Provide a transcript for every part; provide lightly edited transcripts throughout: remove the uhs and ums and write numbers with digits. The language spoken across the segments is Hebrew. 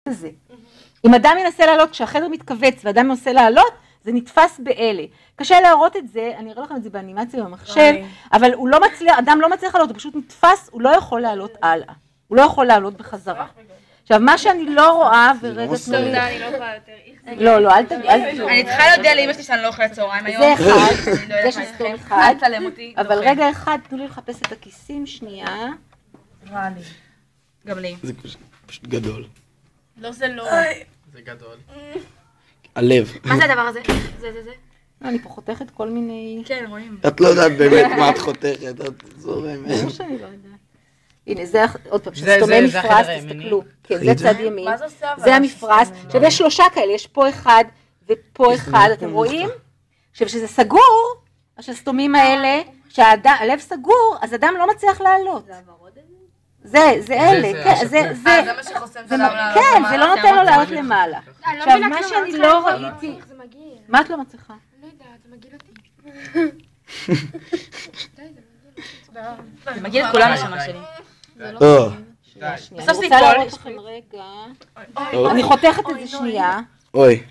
זה. אם אדם ינסה לעלות, כשהחדר מתכווץ ואדם ינסה לעלות, זה נתפס באלה. קשה להראות את זה, אני אראה לכם את זה באנימציה במחשב, אבל הוא לא מצליח, אדם לא מצליח לעלות, הוא פשוט נתפס, הוא לא יכול לעלות הלאה. הוא לא יכול לעלות בחזרה. עכשיו, מה שאני לא רואה, ורגע תנו לי... אני לא יכולה יותר. לא, אל תגיד. אני צריכה להודיע לאמא שלי שאני לא אוכלת צהריים היום. זה אחד, זה שסתום אחד, צלם אותי. אבל רגע אחד, תנו לי לחפש את הכיסים, שנייה. גם לי. זה פשוט גדול. לא, זה לא. זה גדול. הלב. מה זה הדבר הזה? זה. אני פה חותכת כל מיני... כן, רואים. את לא יודעת באמת מה את חותכת, את זורמת. זה שאני לא יודעת. הנה, זה עוד פעם, שסתומי מפרס, תסתכלו. כן, זה צד ימין. זה המפרס. עכשיו, יש שלושה כאלה, יש פה אחד ופה אחד, אתם רואים? עכשיו, כשזה סגור, כשהסתומים האלה, כשהלב סגור, אז אדם לא מצליח לעלות. זה אלה, זה מה שחוסם את הלב. כן, זה לא נותן לו לעלות למעלה. עכשיו, מה שאני לא ראיתי... מה את לא מצליחה? לא יודעת, זה מגעיל אותי. זה מגעיל את כולם השמה שלי. אני רוצה להראות לכם רגע. אני חותכת את זה שנייה. אוי.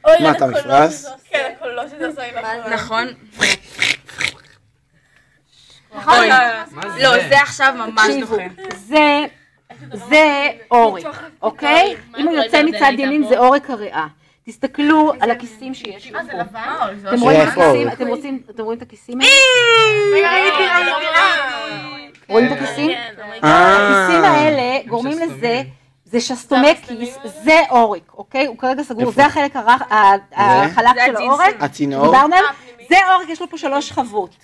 מה, אתה מפרס? כן, הקולות שזה עושה עם נכון. לא, זה עכשיו ממש דוחה. זה עורק, אוקיי? אם הוא יוצא מצד ימין זה עורק הריאה. תסתכלו על הכיסים שיש פה. אתם רואים את הכיסים? אתם רואים את הכיסים האלה? רואים את הכיסים? הכיסים האלה גורמים לזה, זה שסתומי כיס, זה עורק, אוקיי? הוא כרגע סגור, זה החלק החלק של העורק. הצינור? זה עורק, יש לו פה 3 שכבות.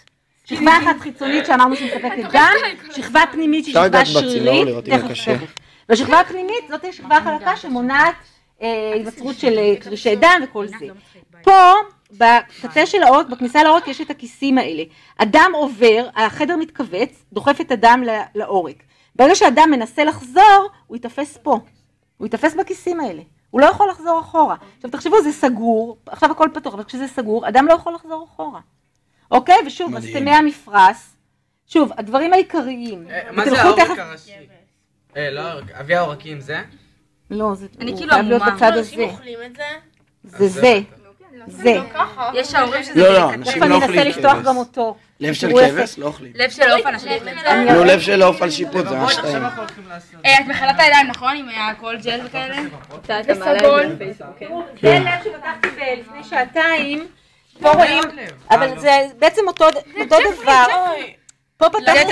שכבה אחת חיצונית שאמרנו שמספקת דם, שכבה פנימית שהיא שכבה שרירית, והשכבה הפנימית זאת השכבה החלקה שמונעת היווצרות של קרישי דם וכל זה. פה, בקצה של העורק, בכניסה לעורק יש את הכיסים האלה. אדם עובר, החדר מתכווץ, דוחף את הדם לעורק. ברגע שאדם מנסה לחזור, הוא יתפס פה. הוא יתפס בכיסים האלה. הוא לא יכול לחזור אחורה. עכשיו תחשבו, זה סגור, עכשיו הכל פתוח, אבל כשזה סגור, אדם לא יכול לחזור אחורה. אוקיי? ושוב, מסתמי המפרס. שוב, הדברים העיקריים. מה זה העורק הראשי? לא העורק, אבי העורקים זה? לא, זה חייב להיות בצד הזה. אנשים אוכלים את זה? זה. יש ההורים שזה... לא, אנשים לא אוכלים אני אנסה לפתוח גם אותו. לב של כבש? לא אוכלים. לב של עוף, אנשים אוכלים את זה. נו, לב של עוף על שיפוט, זה ממש טעים. את מחלת הידיים, נכון? עם האלכוהול ג'ל וכאלה? וסגול. זה לב שפתחתי לפני שעתיים. פה רואים, אבל זה בעצם אותו דבר. פה פתחנו,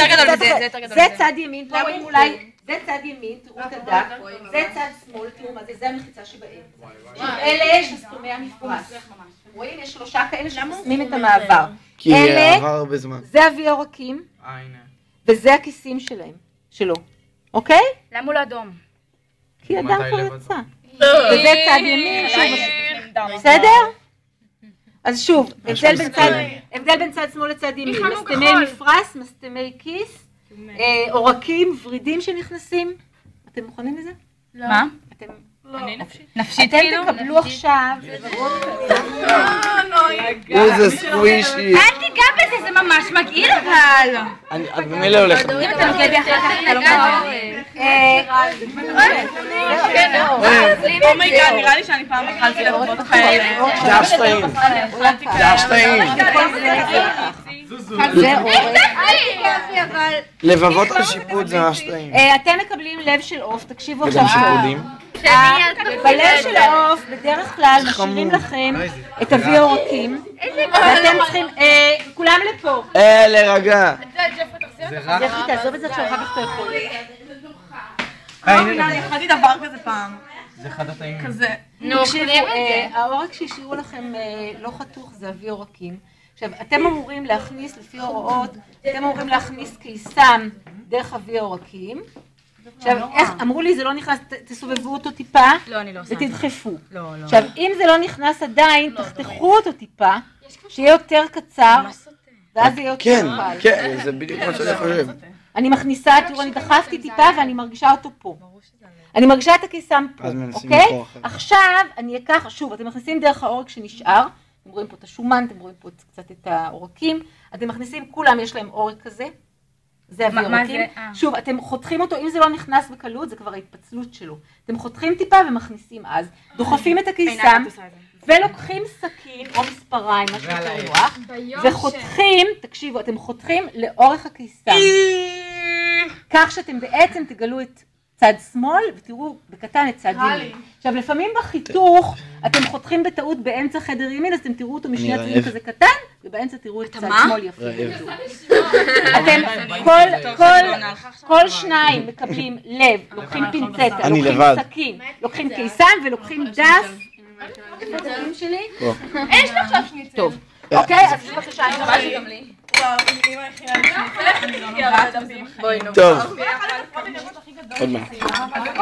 זה צד ימין, פה רואים אולי, זה צד ימין, תראו את הדק, זה צד שמאל, תראו מה זה, זה המחיצה שבאמצע. אלה שסתומי המפרס. רואים, יש 3 כאלה שחוסמים את המעבר. כי עבר הרבה זמן. זה אבי העורקים, וזה הכיסים שלו. אוקיי? למה הוא לא אדום? כי אדם כבר יצא. וזה צד ימין, בסדר? אז שוב, הבדל בין צד שמאל לצד ימין, מסתמי מפרס, מסתמי כיס, עורקים, ורידים שנכנסים. אתם מוכנים לזה? מה? נפשית כאילו? אתם תקבלו עכשיו. איזה סקווישי. אל תיגע בזה, זה ממש מגעיל אבל. את במילא הולכת. אם אתה נוגע בי אחר כך, אתה לא קורא. אומייגה, נראה לי שאני פעם אכלתי לבבות כאלה. זה השטעים. זה השטעים. זה עורק. לבבות על שיפוט זה ממש טעים. אתם מקבלים לב של עוף, תקשיבו עכשיו. וגם שיפודים. בלב של העוף בדרך כלל משאירים לכם את אבי העורקים ואתם צריכים, כולם לפה. להירגע. זכי, תעזוב את זה עכשיו, אחר כך אתה יכול. אני אכלתי דבר כזה פעם. זה אחד הטעים. כזה. תקשיבו, העורק שהשאירו לכם לא חתוך זה אבי עורקים. עכשיו, אתם אמורים להכניס לפי הוראות, אתם אמורים להכניס קיסם דרך אבי העורקים. עכשיו, איך, אמרו לי, זה לא נכנס, תסובבו אותו טיפה, לא, אני לא עושה. ותדחפו. עכשיו, אם זה לא נכנס עדיין, תחתכו אותו טיפה, שיהיה יותר קצר, ואז זה יהיה יותר קל. כן, זה בדיוק מה שאני חושב. אני מכניסה, תראו, אני דחפתי טיפה ואני מרגישה אותו פה. אני מרגישה את הקיסם פה, אוקיי? עכשיו, אני אקח, שוב, אתם מכניסים דרך העורק שנשאר, אתם רואים פה את השומן, אתם רואים פה קצת את העורקים, אתם מכניסים, כולם יש להם עורק כזה, זה אוויר רכים. שוב, אתם חותכים אותו, אם זה לא נכנס בקלות, זה כבר ההתפצלות שלו. אתם חותכים טיפה ומכניסים אז. דוחפים את הקיסם, ולוקחים סכין או מספריים, מה שיותר נוח, וחותכים, תקשיבו, אתם חותכים לאורך הקיסם. כך שאתם בעצם תגלו את צד שמאל, ותראו בקטן את צד ימין. עכשיו, לפעמים בחיתוך, אתם חותכים בטעות באמצע חדר ימין, אז אתם תראו אותו משני הצדדים כזה קטן, ובאמצע תראו את צד שמאל יפה. אתם, כל שניים מקבלים לב, לוקחים פינצטה, לוקחים סכין, לוקחים קיסם ולוקחים דף. יש לך עכשיו שניצל. טוב, אוקיי, אז בבקשה, אני ממש גם לי. וואו, אמא הכינה לי שניצל. טוב. עוד מעט.